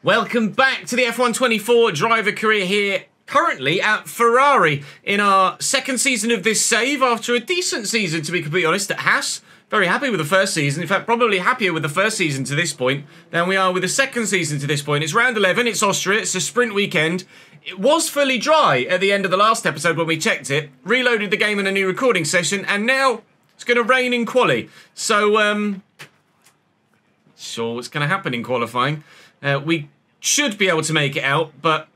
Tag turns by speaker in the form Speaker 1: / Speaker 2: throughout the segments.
Speaker 1: Welcome back to the F124 driver career here, currently at Ferrari in our second season of this save after a decent season, to be completely honest, at Haas. Very happy with the first season. In fact, probably happier with the first season to this point than we are with the second season to this point. It's round 11, it's Austria, it's a sprint weekend. It was fully dry at the end of the last episode when we checked it, reloaded the game in a new recording session, and now it's going to rain in quali. So, sure what's going to happen in qualifying. We should be able to make it out, but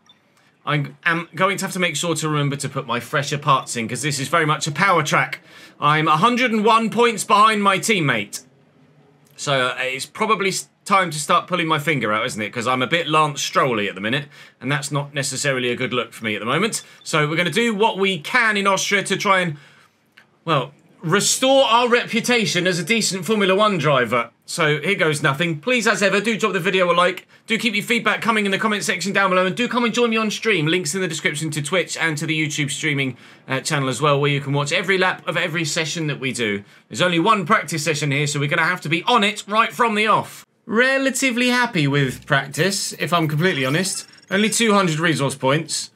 Speaker 1: I am going to have to make sure to remember to put my fresher parts in, because this is very much a power track. I'm 101 points behind my teammate. So it's probably time to start pulling my finger out, isn't it? Because I'm a bit Lance Stroll-y at the minute, and that's not necessarily a good look for me at the moment. So we're going to do what we can in Austria to try and, well, restore our reputation as a decent Formula 1 driver. So here goes nothing. Please, as ever, do drop the video a like. Do keep your feedback coming in the comment section down below. And do come and join me on stream. Links in the description to Twitch and to the YouTube streaming channel as well, where you can watch every lap of every session that we do. There's only one practice session here, so we're going to have to be on it right from the off. Relatively happy with practice, if I'm completely honest. Only 200 resource points.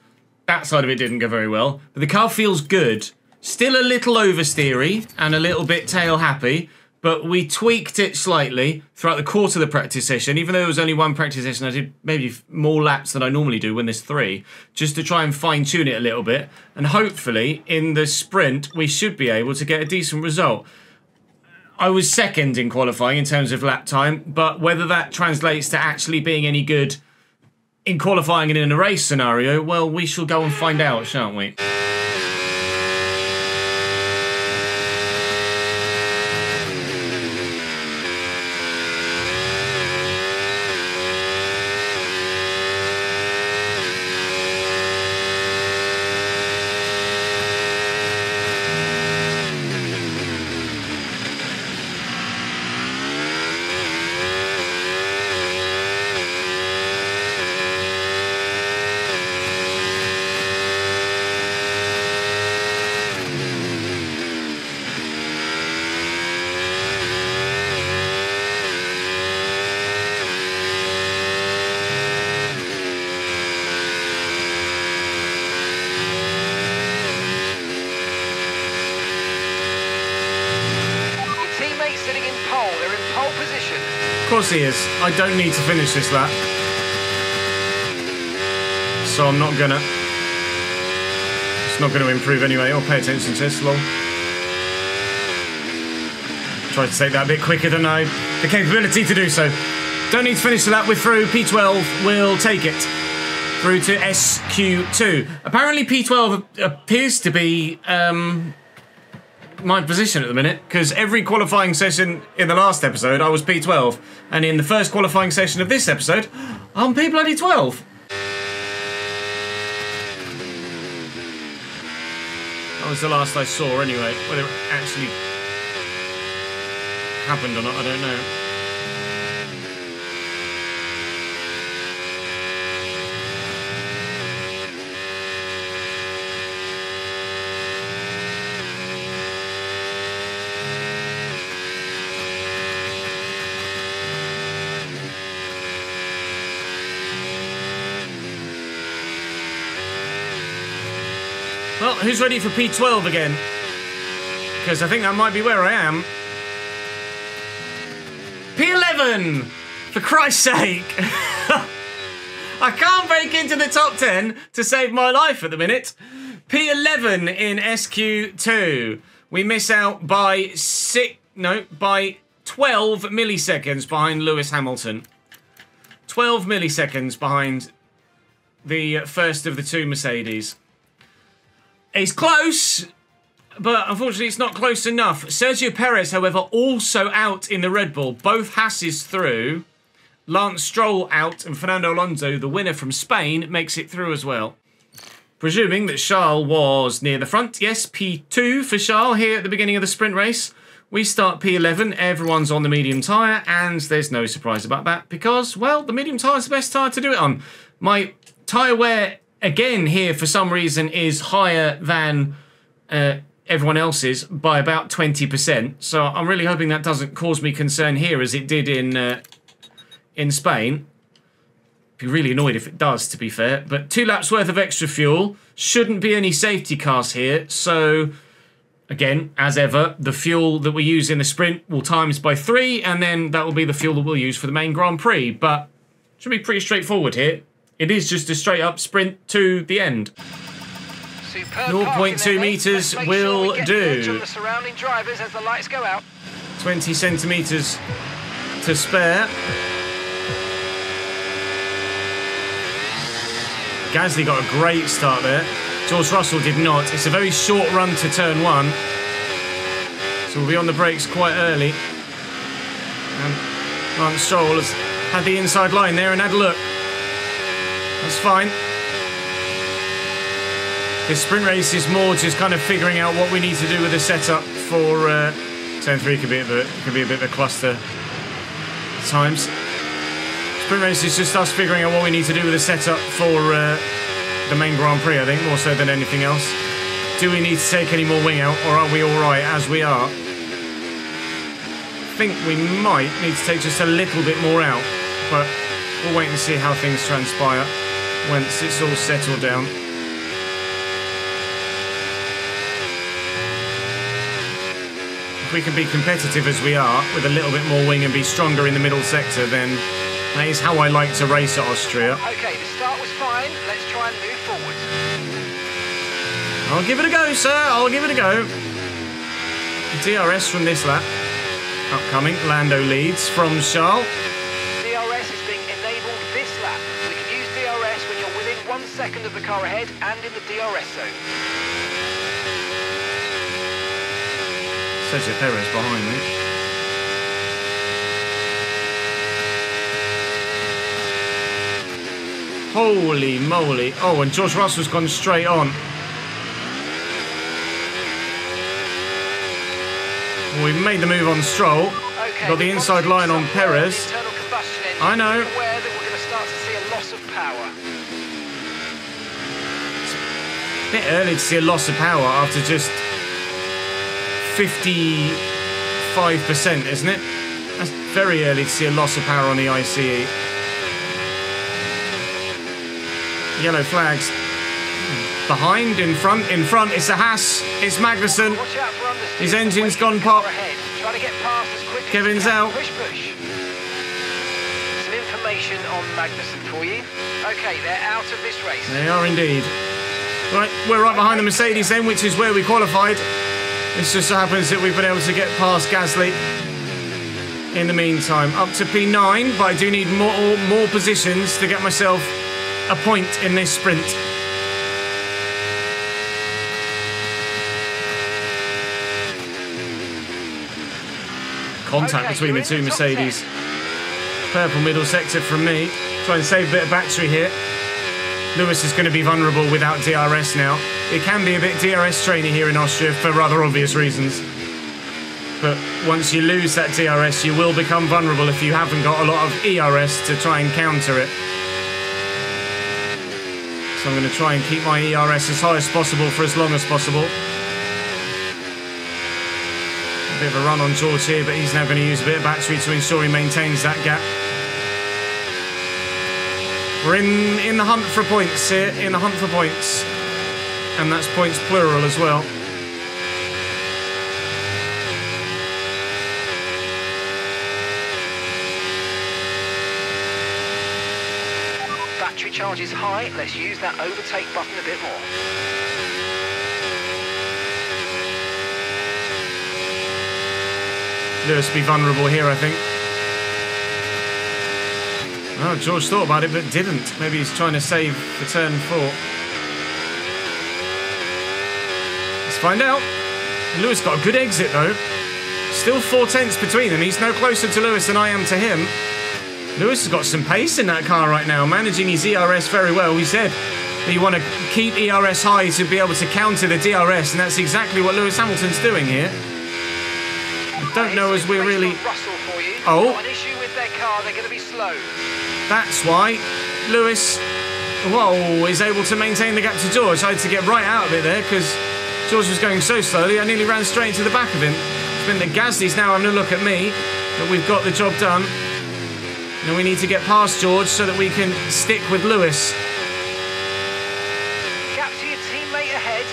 Speaker 1: That side of it didn't go very well. But the car feels good. Still a little oversteery and a little bit tail happy, but we tweaked it slightly throughout the course of the practice session. Even though there was only one practice session, I did maybe more laps than I normally do when there's 3, just to try and fine-tune it a little bit. And hopefully, in the sprint, we should be able to get a decent result. I was second in qualifying in terms of lap time, but whether that translates to actually being any good in qualifying and in a race scenario, well, we shall go and find out, shan't we? Of course he is. I don't need to finish this lap. So I'm not gonna. It's not gonna improve anyway. I'll pay attention to this, lol. Tried to take that a bit quicker than I had the capability to do so. Don't need to finish the lap, we're through. P12 will take it through to SQ2. Apparently P12 appears to be my position at the minute, because every qualifying session in the last episode I was P12, and in the first qualifying session of this episode I'm P12. That was the last I saw anyway. Whether it actually happened or not, I don't know. Well, who's ready for P12 again? Because I think that might be where I am. P11! For Christ's sake! I can't break into the top 10 to save my life at the minute. P11 in SQ2. We miss out by by 12 milliseconds behind Lewis Hamilton. 12 milliseconds behind the first of the 2 Mercedes. It's close, but unfortunately it's not close enough. Sergio Perez, however, also out in the Red Bull. Both Haas's through. Lance Stroll out, and Fernando Alonso, the winner from Spain, makes it through as well. Presuming that Charles was near the front. Yes, P2 for Charles here at the beginning of the sprint race. We start P11, everyone's on the medium tyre, and there's no surprise about that because, well, the medium tyre is the best tyre to do it on. My tyre wear, again, here for some reason is higher than everyone else's by about 20%. So I'm really hoping that doesn't cause me concern here as it did in Spain. Be really annoyed if it does, to be fair. But 2 laps worth of extra fuel. Shouldn't be any safety cars here. So, again, as ever, the fuel that we use in the sprint will times by 3. And then that will be the fuel that we'll use for the main Grand Prix. But should be pretty straightforward here. It is just a straight up sprint to the end. 0.2 metres will do.
Speaker 2: The surrounding drivers as the lights go out.
Speaker 1: 20 centimetres to spare. Gasly got a great start there. George Russell did not. It's a very short run to turn 1. So we'll be on the brakes quite early. And Lance Stroll has had the inside line there and had a look. That's fine. This sprint race is more just kind of figuring out what we need to do with the setup for turn 3. Could be a bit of a cluster at times. Sprint race is just us figuring out what we need to do with the setup for the main Grand Prix, I think, more so than anything else. Do we need to take any more wing out, or are we alright as we are? I think we might need to take just a little bit more out, but we'll wait and see how things transpire once it's all settled down. If we can be competitive as we are, with a little bit more wing and be stronger in the middle sector, then that is how I like to race at Austria.
Speaker 2: Okay, the start was fine. Let's try and move forward.
Speaker 1: I'll give it a go, sir. I'll give it a go. DRS from this lap. Upcoming. Lando leads from Charles.
Speaker 2: DRS is being enabled this lap. We can use DRS when you're within 1 second of the car ahead and in the DRS zone.
Speaker 1: Sergio Perez behind me. Holy moly. Oh, and George Russell's gone straight on. Well, we've made the move on Stroll.
Speaker 2: Okay,
Speaker 1: got the inside line on Perez. I know.
Speaker 2: Aware that we're going to start to see a loss of power.
Speaker 1: It's a bit early to see a loss of power after just 55%, isn't it? That's very early to see a loss of power on the ICE. Yellow flags. Behind, in front, it's a Haas, it's Magnussen. His engine's gone pop. Kevin's out.
Speaker 2: Push. Some information on Magnussen for you. Okay, they're out of this race.
Speaker 1: They are indeed. Right, we're right behind the Mercedes then, which is where we qualified. It just so happens that we've been able to get past Gasly in the meantime. Up to P9, but I do need more positions to get myself a point in this sprint. Contact between the two Mercedes. Purple middle sector from me. Try and save a bit of battery here. Lewis is going to be vulnerable without DRS now. It can be a bit DRS trainy here in Austria for rather obvious reasons. But once you lose that DRS, you will become vulnerable if you haven't got a lot of ERS to try and counter it. So I'm going to try and keep my ERS as high as possible for as long as possible. A bit of a run on George here, but he's now going to use a bit of battery to ensure he maintains that gap. We're in the hunt for points here, in the hunt for points. And that's points plural as well.
Speaker 2: Battery charge is high. Let's use that overtake button a bit more.
Speaker 1: Lewis be vulnerable here, I think. Oh, George thought about it, but didn't. Maybe he's trying to save for turn 4. Let's find out. Lewis got a good exit, though. Still 4 tenths between them. He's no closer to Lewis than I am to him. Lewis has got some pace in that car right now, managing his ERS very well. He said that you want to keep ERS high to be able to counter the DRS, and that's exactly what Lewis Hamilton's doing here. I don't know as we're really... Oh.
Speaker 2: Got an issue with their car. They're going to be slow.
Speaker 1: That's why Lewis, whoa, is able to maintain the gap to George. I had to get right out of it there because George was going so slowly, I nearly ran straight into the back of him. It's been that Gasly's now having a look at me, but we've got the job done. Now we need to get past George so that we can stick with Lewis.
Speaker 2: Gap to your teammate ahead,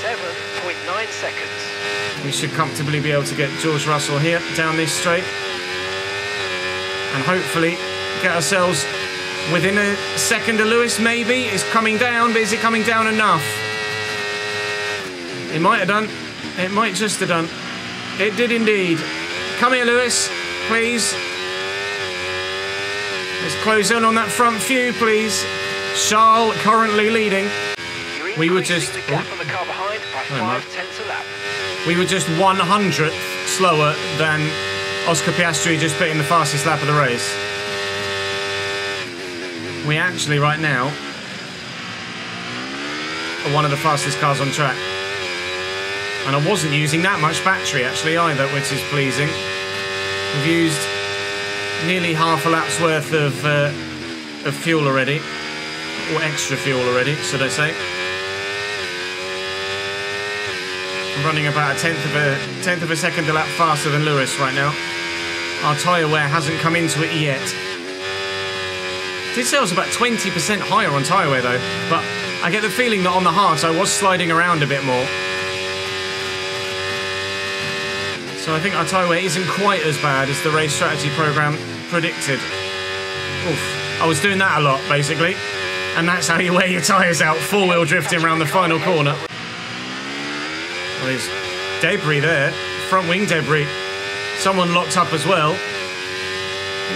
Speaker 2: 7.9 seconds.
Speaker 1: We should comfortably be able to get George Russell here down this straight. And hopefully get ourselves within a second of Lewis, maybe. It's coming down, but is it coming down enough? It might have done. It might just have done. It did indeed. Come here, Lewis, please. Let's close in on that front few, please. Charles currently leading. We were just...
Speaker 2: The gap on the car behind by 0.5 a lap.
Speaker 1: We were just 100th slower than Oscar Piastri just put in the fastest lap of the race. We actually, right now, are one of the fastest cars on track. And I wasn't using that much battery, actually, either, which is pleasing. We've used nearly half a lap's worth of fuel already. Or extra fuel already, should I say. I'm running about a tenth of a second a lap faster than Lewis right now. Our tyre wear hasn't come into it yet. Did say I was about 20% higher on tyre wear though, but I get the feeling that on the hards I was sliding around a bit more. So I think our tyre wear isn't quite as bad as the race strategy programme predicted. Oof. I was doing that a lot basically, and that's how you wear your tyres out, four-wheel drifting around the final corner. Well, there's debris there, front wing debris. Someone locked up as well.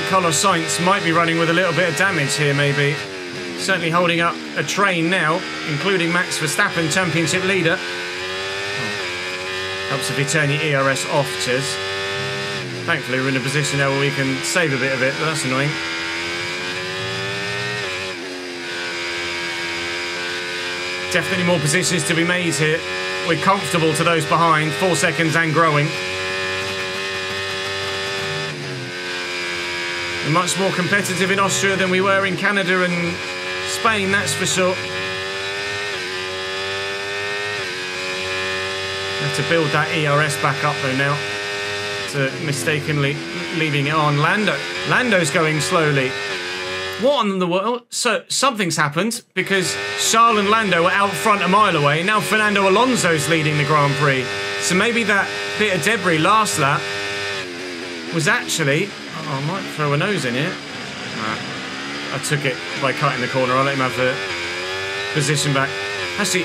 Speaker 1: Carlos Sainz might be running with a little bit of damage here, maybe. Certainly holding up a train now, including Max Verstappen, championship leader. Oh. Helps if you turn your ERS off, Ches. Thankfully, we're in a position now where we can save a bit of it, but that's annoying. Definitely more positions to be made here. We're comfortable to those behind, 4 seconds and growing. We're much more competitive in Austria than we were in Canada and Spain, that's for sure. We have to build that ERS back up though now. To mistakenly leaving it on. Lando's going slowly. What in the world? So something's happened because Charles and Lando were out front a mile away. Now Fernando Alonso's leading the Grand Prix. So maybe that bit of debris last lap was actually... Oh, I might throw a nose in here. Nah, I took it by cutting the corner. I'll let him have the position back. Actually,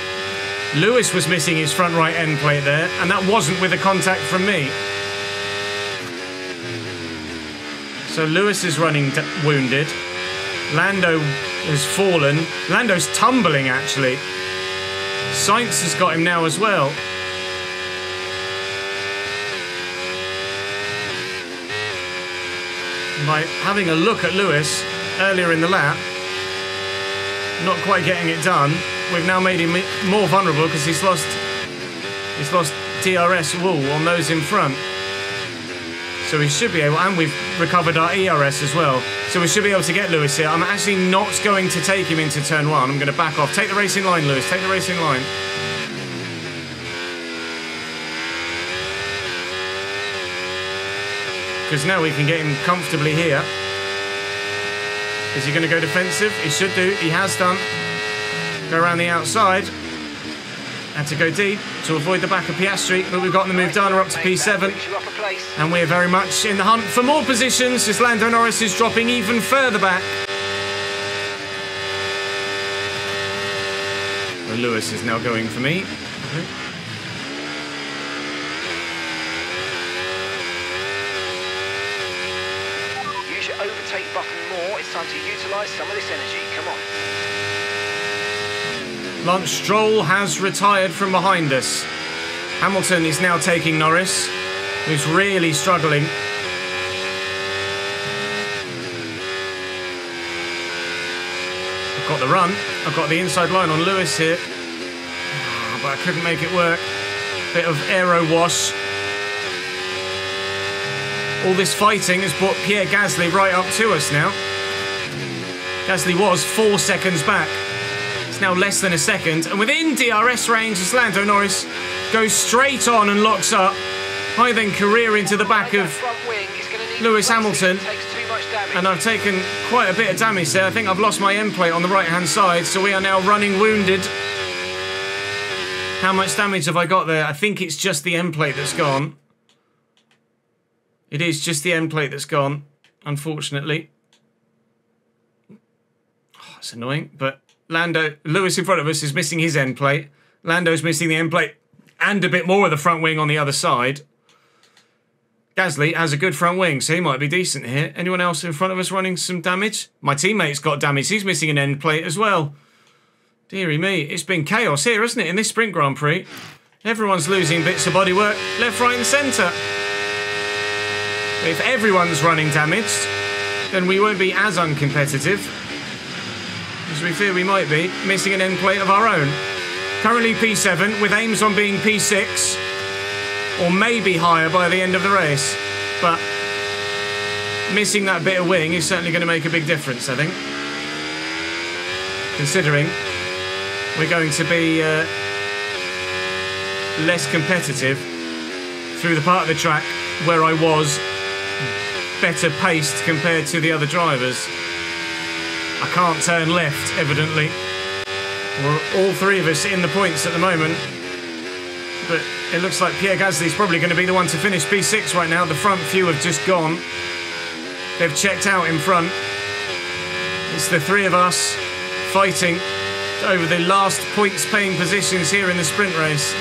Speaker 1: Lewis was missing his front right end plate there, and that wasn't with a contact from me. So Lewis is running wounded. Lando has fallen. Lando's tumbling, actually. Sainz has got him now as well. By having a look at Lewis earlier in the lap, not quite getting it done, we've now made him more vulnerable because he's lost DRS wool on those in front. So we should be able, and we've recovered our ERS as well, so we should be able to get Lewis here. I'm actually not going to take him into turn one. I'm going to back off. Take the racing line, Lewis. Take the racing line. Because now we can get him comfortably here. Is he going to go defensive? He should do. He has done. Go around the outside. Had to go deep to avoid the back of Piastri, but we've gotten the move done. We're up to P7. And we're very much in the hunt for more positions as Lando Norris is dropping even further back. Well, Lewis is now going for me.
Speaker 2: Overtake button more. It's time to utilise some of this energy. Come on.
Speaker 1: Lance Stroll has retired from behind us. Hamilton is now taking Norris, who's really struggling. I've got the run. I've got the inside line on Lewis here. But I couldn't make it work. Bit of aero wash. All this fighting has brought Pierre Gasly right up to us now. Gasly was 4 seconds back. It's now less than a second. And within DRS range as Lando Norris goes straight on and locks up. I then career into the back of Lewis Hamilton. And I've taken quite a bit of damage there. I think I've lost my end plate on the right-hand side, so we are now running wounded. How much damage have I got there? I think it's just the end plate that's gone. It is just the end plate that's gone, unfortunately. Oh, that's annoying, but Lewis in front of us is missing his end plate. Lando's missing the end plate and a bit more of the front wing on the other side. Gasly has a good front wing, so he might be decent here. Anyone else in front of us running some damage? My teammate's got damage. He's missing an end plate as well. Deary me, it's been chaos here, isn't it, in this Sprint Grand Prix? Everyone's losing bits of bodywork, left, right and centre. If everyone's running damaged, then we won't be as uncompetitive as we fear we might be, missing an end plate of our own. Currently P7, with aims on being P6, or maybe higher by the end of the race. But missing that bit of wing is certainly going to make a big difference, I think. Considering we're going to be less competitive through the part of the track where I was better paced compared to the other drivers. I can't turn left, evidently. We're all three of us in the points at the moment. But it looks like Pierre Gasly's probably going to be the one to finish P6 right now. The front few have just gone. They've checked out in front. It's the three of us fighting over the last points-paying positions here in the sprint race.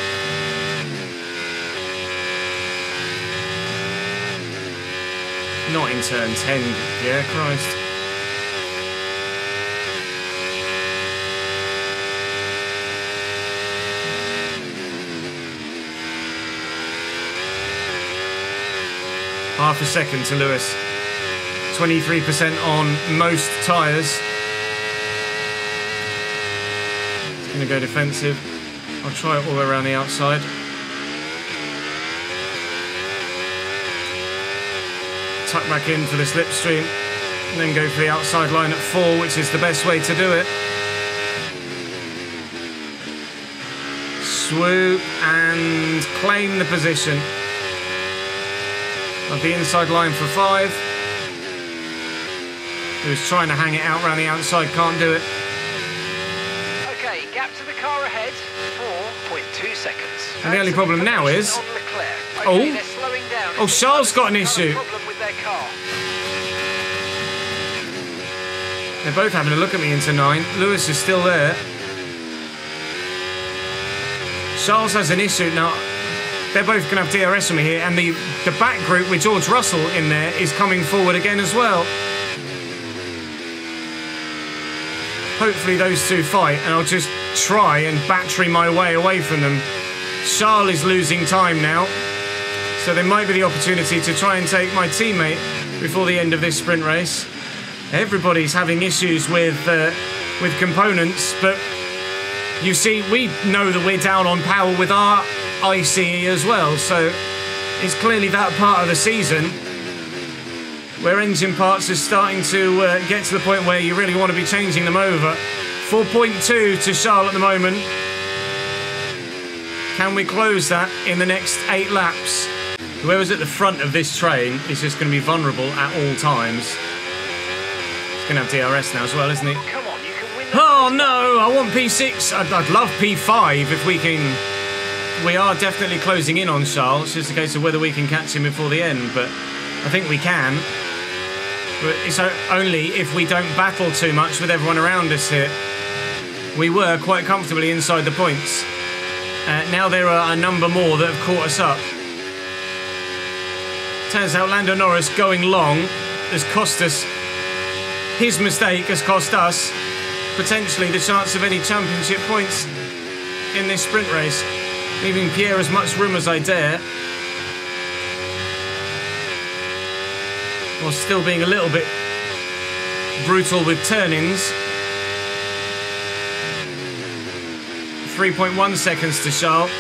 Speaker 1: Not in turn 10, yeah, Christ. Half a second to Lewis. 23% on most tyres. It's going to go defensive. I'll try it all the way around the outside. Tuck back in for the slipstream. And then go for the outside line at 4, which is the best way to do it. Swoop and claim the position. Of the inside line for 5. Who's trying to hang it out around the outside, can't do it.
Speaker 2: Okay, gap to the car ahead, 4.2 seconds.
Speaker 1: And the only problem now is...
Speaker 2: Okay, they're slowing down.
Speaker 1: Oh, Charles got an issue.
Speaker 2: Problem with their car.
Speaker 1: They're both having a look at me into 9. Lewis is still there. Charles has an issue now. They're both going to have DRS on me here, and the back group with George Russell in there is coming forward again as well. Hopefully those two fight, and I'll just try and battery my way away from them. Charles is losing time now, so there might be the opportunity to try and take my teammate before the end of this sprint race. Everybody's having issues with components, but you see, we know that we're down on power with our ICE as well, so it's clearly that part of the season where engine parts are starting to get to the point where you really want to be changing them over. 4.2 to Charles at the moment. Can we close that in the next 8 laps? Whoever's at the front of this train is just going to be vulnerable at all times. He's going to have DRS now as well, isn't he?
Speaker 2: Come on, you can win.
Speaker 1: Oh no, I want P6. I'd love P5 if we can. We are definitely closing in on Charles. It's just a case of whether we can catch him before the end, but I think we can. But it's only if we don't battle too much with everyone around us here. We were quite comfortably inside the points. Now there are a number more that have caught us up. Turns out Lando Norris going long has cost us. His mistake has cost us potentially the chance of any championship points in this sprint race. Leaving Pierre as much room as I dare. While still being a little bit brutal with turn-ins. 3.1 seconds to Charles.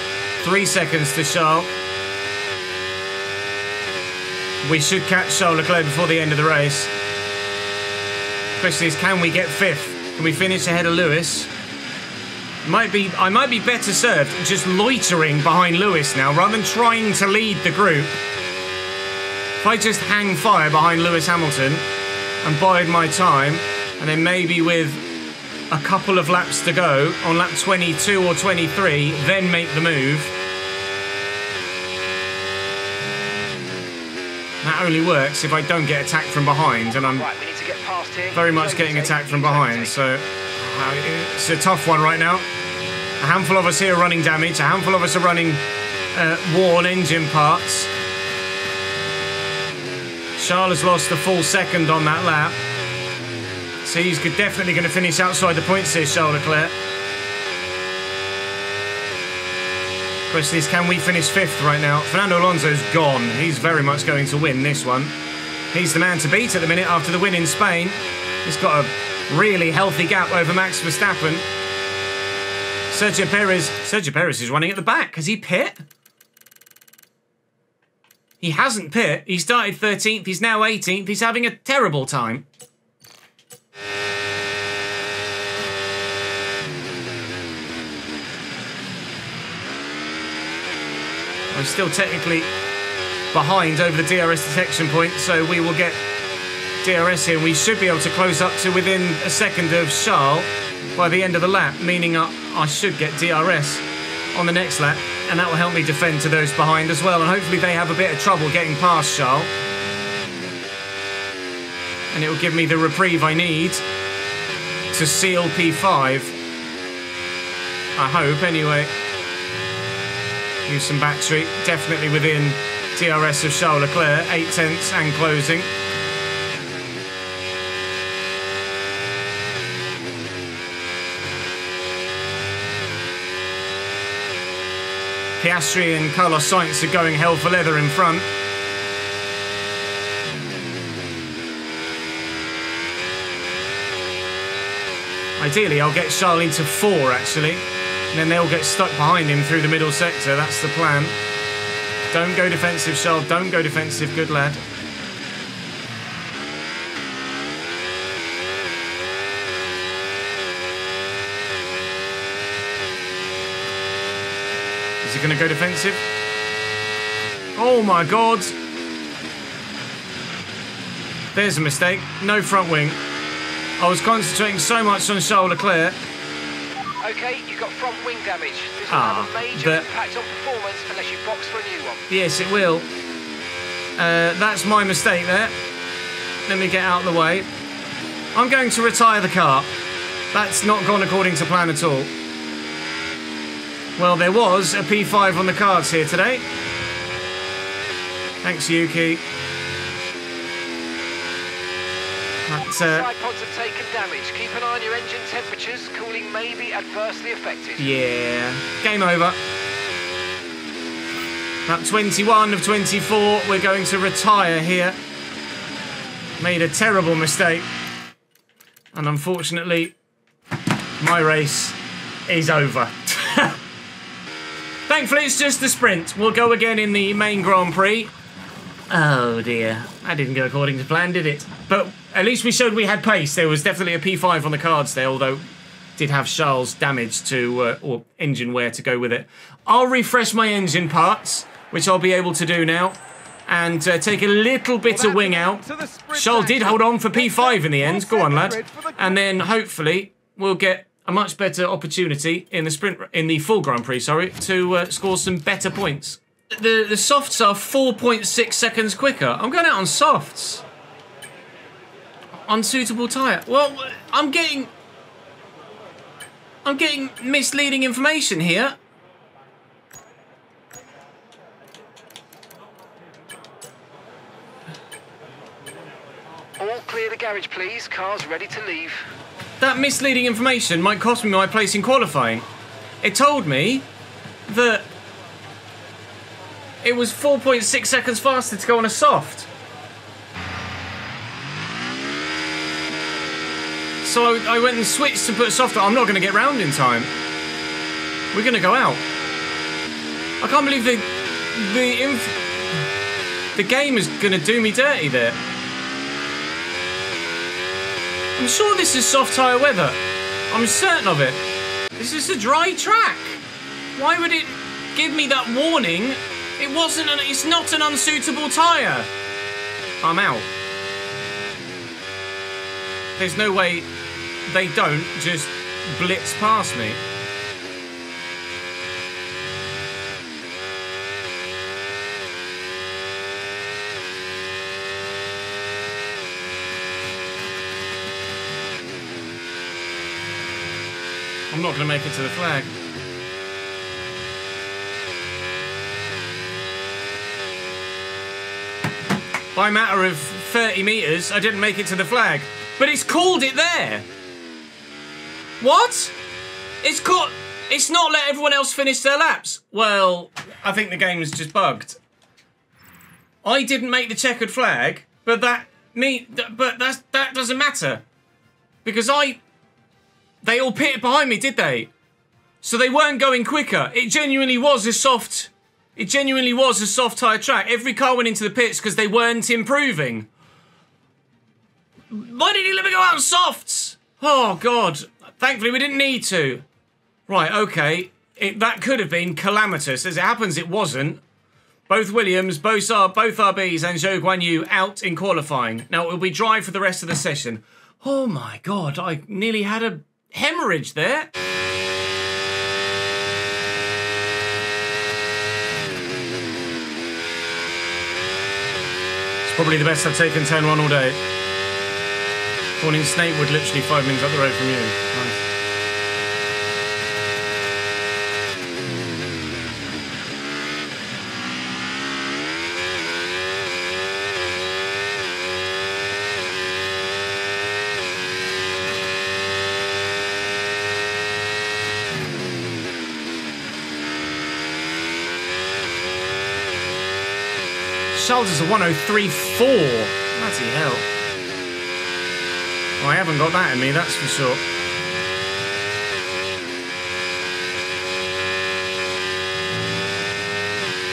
Speaker 1: 3 seconds to Charles. We should catch Charles Leclerc before the end of the race. The question is, can we get 5th? Can we finish ahead of Lewis? I might be better served just loitering behind Lewis now rather than trying to lead the group. If I just hang fire behind Lewis Hamilton, and bide my time, and then maybe with a couple of laps to go on lap 22 or 23, then make the move. That only works if I don't get attacked from behind, and I'm very much getting attacked from behind, so it's a tough one right now. A handful of us here are running damage, a handful of us are running worn engine parts. Charles has lost a full second on that lap. So he's definitely going to finish outside the points here, Charles Leclerc. Question is, can we finish 5th right now? Fernando Alonso's gone. He's very much going to win this one. He's the man to beat at the minute after the win in Spain. He's got a really healthy gap over Max Verstappen. Sergio Perez is running at the back. Has he pit? He hasn't pit. He started 13th. He's now 18th. He's having a terrible time. I'm still technically behind over the DRS detection point, so we will get DRS here. We should be able to close up to within a second of Charles by the end of the lap, meaning I should get DRS on the next lap, and that will help me defend to those behind as well, and hopefully they have a bit of trouble getting past Charles. And it will give me the reprieve I need to seal P5. I hope, anyway. Use some battery, definitely within DRS of Charles Leclerc, 8/10 and closing. Piastri and Carlos Sainz are going hell for leather in front. Ideally, I'll get Charles into 4, actually. And then they'll get stuck behind him through the middle sector. That's the plan. Don't go defensive, Charles. Don't go defensive. Good lad. Is he going to go defensive? Oh my God. There's a mistake. No front wing. I was concentrating so much on Charles Leclerc.
Speaker 2: Okay, you've got front wing damage. This will have a major impact on performance unless you box for a new one.
Speaker 1: Yes, it will. That's my mistake there. Let me get out of the way. I'm going to retire the car. That's not gone according to plan at all. Well, there was a P5 on the cards here today. Thanks, Yuki.
Speaker 2: Side pods have taken damage. Keep an eye on your engine temperatures. Cooling may be adversely affected.
Speaker 1: Yeah. Game over. Lap 21 of 24. We're going to retire here. Made a terrible mistake. And unfortunately, my race is over. Thankfully, it's just a sprint. We'll go again in the main Grand Prix. Oh dear. That didn't go according to plan, did it? But at least we showed we had pace. There was definitely a P5 on the cards there, although did have Charles' damage to, or engine wear to go with it. I'll refresh my engine parts, which I'll be able to do now, and take a little bit of wing out. Charles did hold on for P5 in the end. Go on, lad. And then hopefully we'll get a much better opportunity in the sprint, in the full Grand Prix, sorry, to score some better points. The softs are 4.6 seconds quicker. I'm going out on softs. Unsuitable tyre. Well, I'm getting misleading information here.
Speaker 2: All clear the garage, please. Car's ready to leave.
Speaker 1: That misleading information might cost me my place in qualifying. It told me that it was 4.6 seconds faster to go on a soft. So I went and switched to put a soft on. I'm not going to get round in time. We're going to go out. I can't believe the game is going to do me dirty there. I'm sure this is soft tyre weather. I'm certain of it. This is a dry track. Why would it give me that warning? It's not an unsuitable tyre. I'm out. There's no way they don't just blitz past me. I'm not going to make it to the flag. By a matter of 30 metres, I didn't make it to the flag. But it's called it there. What? It's called... It's not let everyone else finish their laps. Well, I think the game's just bugged. I didn't make the checkered flag, but that doesn't matter. Because they all pitted behind me, did they? So they weren't going quicker. It genuinely was a soft tyre track. Every car went into the pits because they weren't improving. Why did he let me go out on softs? Oh, God. Thankfully, we didn't need to. Right, okay. That could have been calamitous. As it happens, it wasn't. Both Williams, both RBs and Zhou Guanyu out in qualifying. Now, it will be dry for the rest of the session. Oh, my God. I nearly had a hemorrhage there. It's probably the best I've taken turn 1 all day. Born in Snapewood, literally 5 minutes up the road from you. Nice. Charles is a 103.4. Bloody hell. Oh, I haven't got that in me, that's for sure.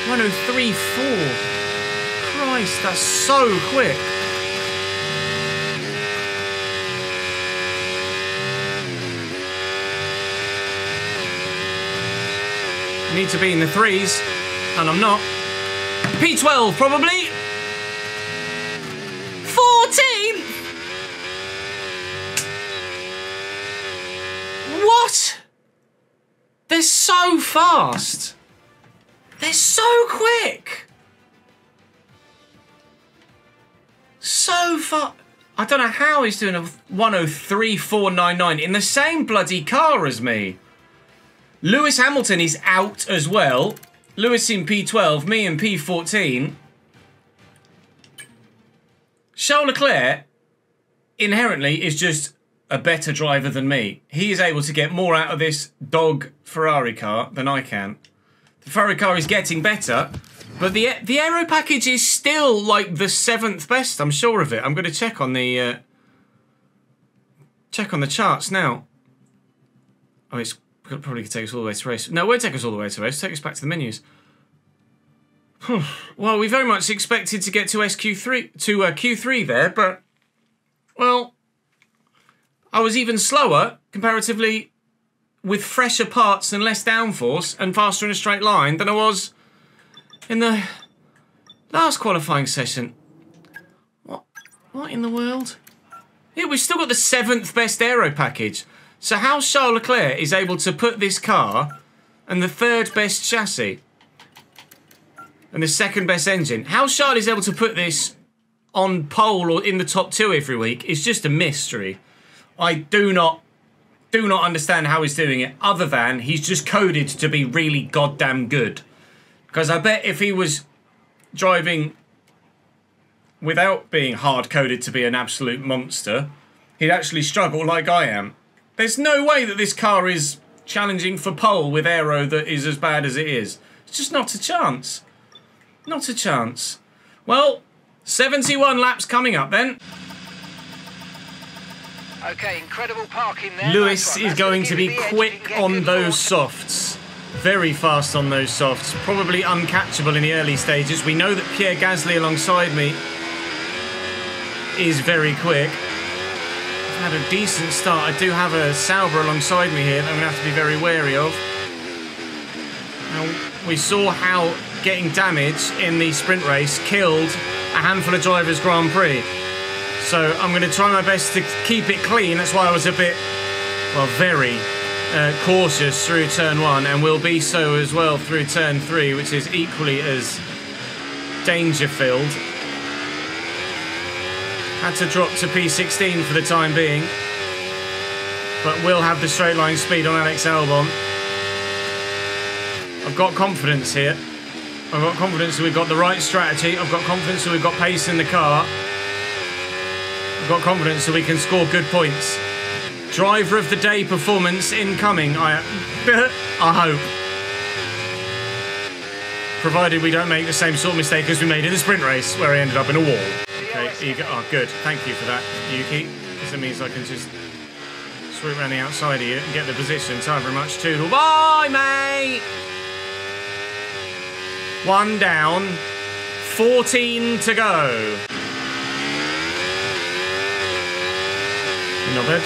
Speaker 1: .103.4. Christ, that's so quick. I need to be in the 3s, and I'm not. P12, probably. 14? What? They're so fast. They're so quick. So fast. I don't know how he's doing a 103.499 in the same bloody car as me. Lewis Hamilton is out as well. Lewis in P12, me in P14. Charles Leclerc, inherently, is just a better driver than me. He is able to get more out of this dog Ferrari car than I can. The Ferrari car is getting better, but the aero package is still like the 7th best. I'm sure of it. I'm going to check on the charts now. Oh, it's probably could take us all the way to race. No, it won't take us all the way to race. Take us back to the menus. Well, we very much expected to get to Q3 there, but well, I was even slower comparatively with fresher parts and less downforce and faster in a straight line than I was in the last qualifying session. What in the world? Yeah, we've still got the 7th best aero package. So how Charles Leclerc is able to put this car and the 3rd best chassis and the 2nd best engine, how Charles is able to put this on pole or in the top 2 every week is just a mystery. I do not understand how he's doing it, other than he's just coded to be really goddamn good. Because I bet if he was driving without being hard-coded to be an absolute monster, he'd actually struggle like I am. There's no way that this car is challenging for pole with aero that is as bad as it is. It's just not a chance. Not a chance. Well, 71 laps coming up then.
Speaker 2: Okay, incredible parking there.
Speaker 1: Lewis
Speaker 2: nice
Speaker 1: is going to be quick on those softs. Very fast on those softs. Probably uncatchable in the early stages. We know that Pierre Gasly alongside me is very quick. I've had a decent start. I do have a Sauber alongside me here that I'm going to have to be very wary of. Now, we saw how getting damage in the sprint race killed a handful of drivers' Grand Prix. So I'm going to try my best to keep it clean. That's why I was a bit, well, very cautious through turn 1, and will be so as well through turn 3, which is equally as danger-filled. Had to drop to P16 for the time being, but will have the straight line speed on Alex Albon. I've got confidence here. I've got confidence that we've got the right strategy. I've got confidence that we've got pace in the car. I've got confidence that we can score good points. Driver of the day performance incoming, I hope. Provided we don't make the same sort of mistake as we made in the sprint race, where I ended up in a wall. Okay, oh, good. Thank you for that, Yuki. Because it means I can just swoop around the outside of you and get the position. Time very much, Toodle. Bye, mate! 1 down, 14 to go. Not bad.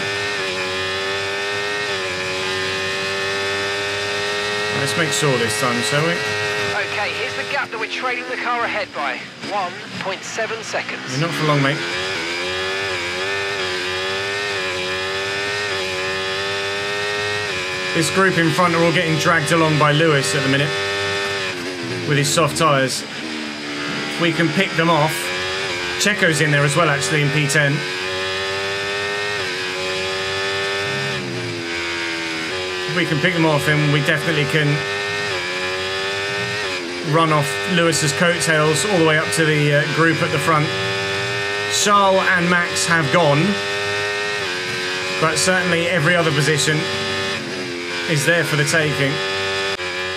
Speaker 1: Let's make sure this time, shall we?
Speaker 2: Okay, here's the gap that we're trailing the car ahead by. 1.7 seconds.
Speaker 1: You're not for long, mate. This group in front are all getting dragged along by Lewis at the minute with his soft tyres. If we can pick them off. Checo's in there as well, actually, in P10. If we can pick them off, then we definitely can run off Lewis's coattails all the way up to the group at the front. Charles and Max have gone, but certainly every other position is there for the taking.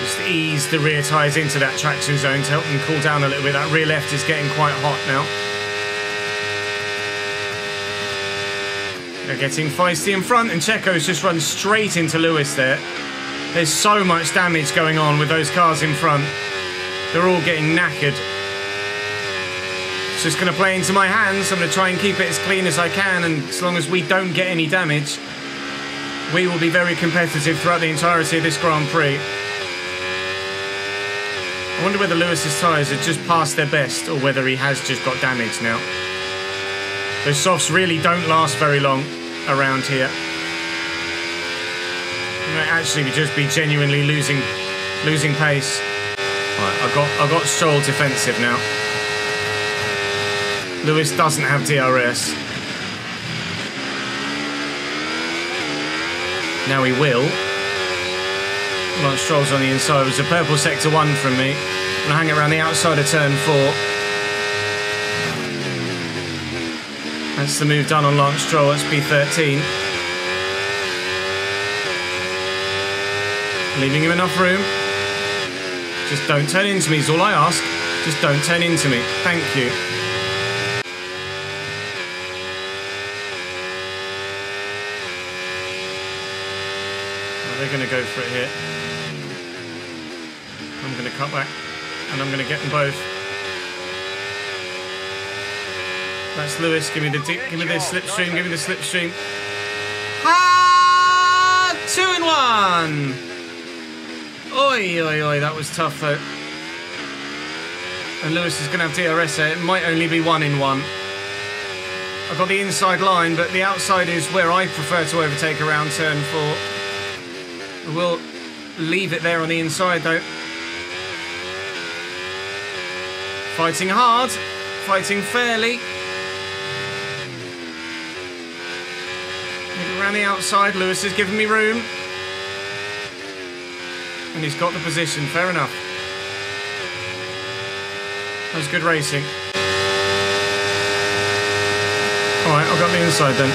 Speaker 1: Just ease the rear tyres into that traction zone to help them cool down a little bit. That rear left is getting quite hot now. They're getting feisty in front, and Checo's just run straight into Lewis there. There's so much damage going on with those cars in front. They're all getting knackered. It's just going to play into my hands. I'm going to try and keep it as clean as I can, and as long as we don't get any damage, we will be very competitive throughout the entirety of this Grand Prix. I wonder whether Lewis's tyres are just past their best, or whether he has just got damage now. Those softs really don't last very long around here. You might actually just be genuinely losing pace. Right, I've got Stroll defensive now. Lewis doesn't have DRS. Now he will. Lance Stroll's on the inside. It was a purple sector 1 from me. I'm gonna hang around the outside of turn 4. That's the move done on Lance Stroll. That's P13. Leaving him enough room. Just don't turn into me is all I ask. Just don't turn into me. Thank you. Well, they're going to go for it here. I'm going to cut back, and I'm going to get them both. That's Lewis. Give me the slipstream. Give me the slipstream. Ah! 2 and 1. Oi, oi, oi. That was tough though. And Lewis is going to have DRS here. It might only be 1 in 1. I've got the inside line, but the outside is where I prefer to overtake around turn 4. We'll leave it there on the inside though. Fighting hard. Fighting fairly. Around the outside, Lewis is giving me room. And he's got the position, fair enough. That was good racing. Alright, I've got the inside then.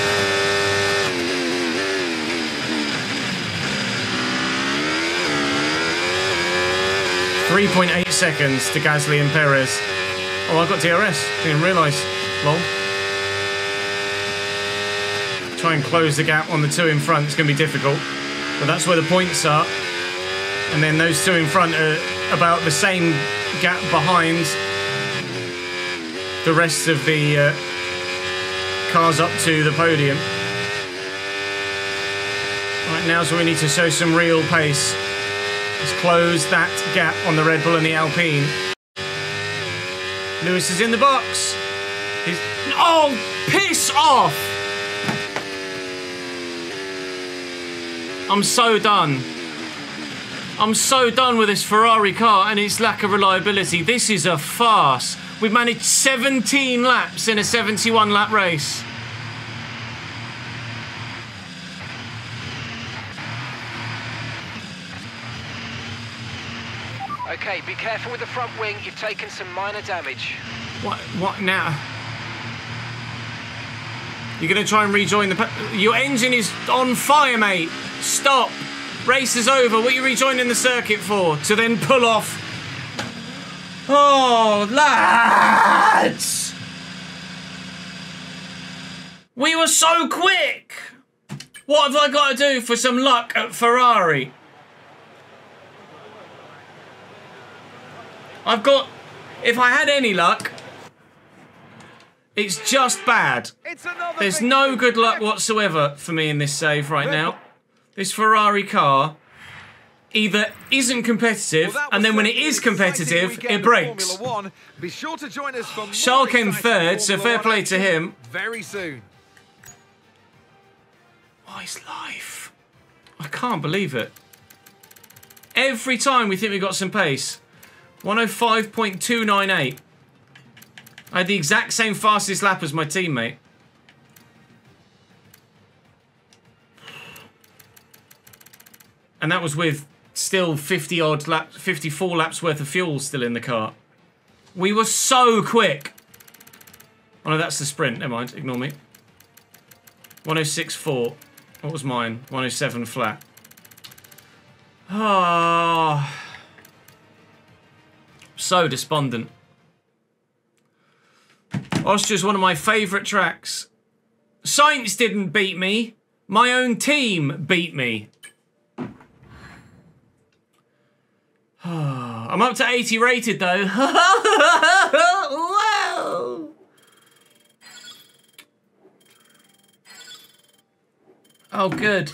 Speaker 1: .8 seconds to Gasly and Perez. Oh, I've got DRS. Didn't realise. Lol. Try and close the gap on the 2 in front. It's going to be difficult. But that's where the points are. And then those 2 in front are about the same gap behind the rest of the cars up to the podium. Right, now's where we need to show some real pace. Let's close that gap on the Red Bull and the Alpine. Lewis is in the box. Oh, piss off! I'm so done. I'm so done with this Ferrari car and its lack of reliability. This is a farce. We've managed 17 laps in a 71 lap race.
Speaker 2: Okay, be careful with the front wing. You've taken some minor damage.
Speaker 1: What now? You're going to try and rejoin the... Your engine is on fire, mate. Stop. Race is over. What are you rejoining the circuit for? To then pull off. Oh, lads. We were so quick. What have I got to do for some luck at Ferrari? I've got... If I had any luck... It's just bad. There's no good luck whatsoever for me in this save right now. This Ferrari car either isn't competitive, and then when it is competitive, it breaks. Charles came third, so fair play to him.
Speaker 3: Very soon.
Speaker 1: Oh, his life. I can't believe it. Every time we think we got some pace. 105.298. I had the exact same fastest lap as my teammate. And that was with still 50-odd laps, 54 laps worth of fuel still in the car. We were so quick. Oh no, that's the sprint. Never mind, ignore me. 106.4. What was mine? 107 flat. Ah. Oh. So despondent. Austria's one of my favourite tracks. Sainz didn't beat me. My own team beat me. I'm up to 80 rated though. Wow. Oh, good.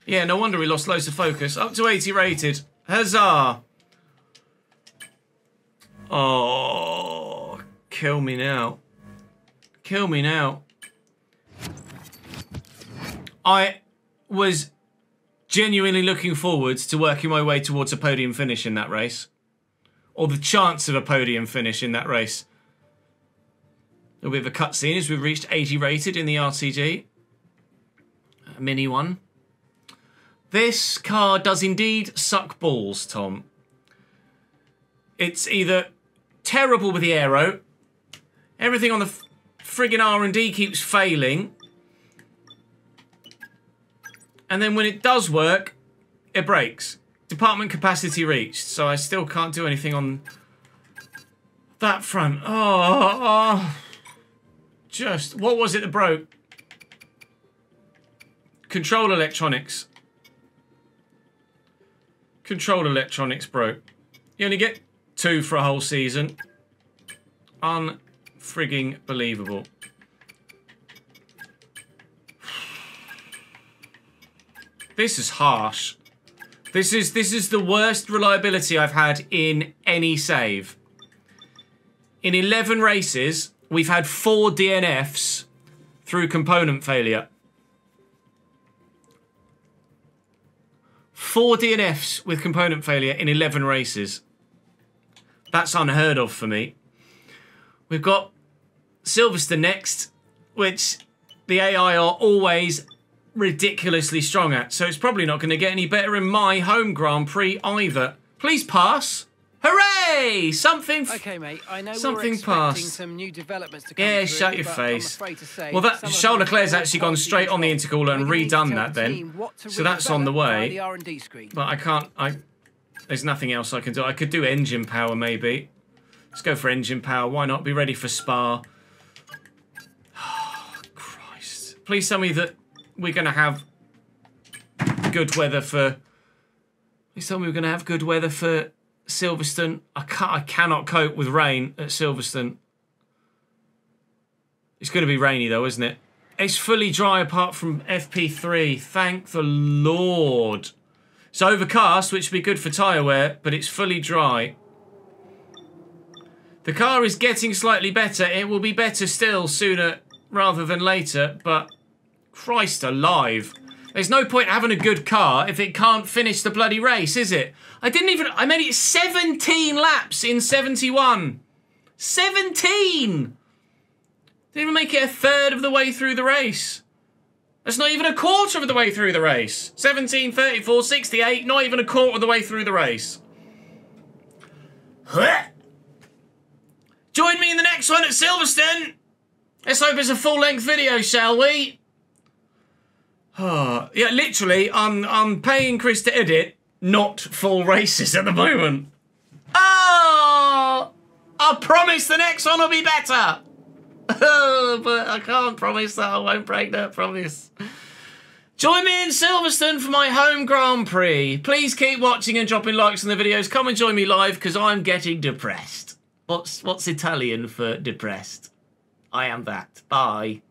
Speaker 1: Yeah, no wonder we lost loads of focus. Up to 80 rated. Huzzah. Oh, kill me now. Kill me now. I was genuinely looking forward to working my way towards a podium finish in that race. Or the chance of a podium finish in that race. A little bit of a cutscene as we've reached 80 rated in the RTG. A mini one. This car does indeed suck balls, Tom. It's either terrible with the aero, everything on the friggin' R&D keeps failing, and then when it does work, it breaks. Department capacity reached, so I still can't do anything on that front. Just, what was it that broke? Control electronics. Control electronics broke. You only get 2 for a whole season. Unfrigging believable. This is harsh. This is the worst reliability I've had in any save. In 11 races, we've had 4 DNFs through component failure. 4 DNFs with component failure in 11 races. That's unheard of for me. We've got Silverstone next, which the AI are always ridiculously strong at. So it's probably not going to get any better in my home Grand Prix either. Please pass. Hooray! Something.
Speaker 2: Okay, mate. I know
Speaker 1: something
Speaker 2: we're expecting
Speaker 1: passed.
Speaker 2: some new developments to come
Speaker 1: Yeah,
Speaker 2: through,
Speaker 1: shut your
Speaker 2: but
Speaker 1: face.
Speaker 2: I'm afraid to say
Speaker 1: Well, that
Speaker 2: some of
Speaker 1: Charles
Speaker 2: them
Speaker 1: Leclerc's
Speaker 2: are
Speaker 1: actually gone
Speaker 2: quality
Speaker 1: straight on the
Speaker 2: control.
Speaker 1: intercooler and
Speaker 2: We're gonna
Speaker 1: redone
Speaker 2: need to
Speaker 1: that
Speaker 2: tell the
Speaker 1: then.
Speaker 2: team what to
Speaker 1: So that's on the
Speaker 2: redevelop via
Speaker 1: way.
Speaker 2: the R&D screen.
Speaker 1: But I can't. There's nothing else I can do. I could do engine power maybe. Let's go for engine power. Why not? Be ready for Spa. Oh, Christ. Please tell me that we're going to have good weather for... Please tell me we're going to have good weather for Silverstone. I cannot cope with rain at Silverstone. It's going to be rainy though, isn't it? It's fully dry apart from FP3. Thank the Lord. It's overcast, which would be good for tyre wear, but it's fully dry. The car is getting slightly better. It will be better still sooner rather than later, but Christ alive. There's no point having a good car if it can't finish the bloody race, is it? I made it 17 laps in 71. 17! Didn't even make it a third of the way through the race. That's not even a quarter of the way through the race. 17, 34, 68, not even a quarter of the way through the race. Join me in the next one at Silverstone. Let's hope it's a full-length video, shall we? Oh, yeah, literally, I'm paying Chris to edit, not full races at the moment. Oh! I promise the next one will be better. But I can't promise that. I won't break that promise. Join me in Silverstone for my home Grand Prix. Please keep watching and dropping likes on the videos. Come and join me live because I'm getting depressed. What's Italian for depressed? I am that. Bye.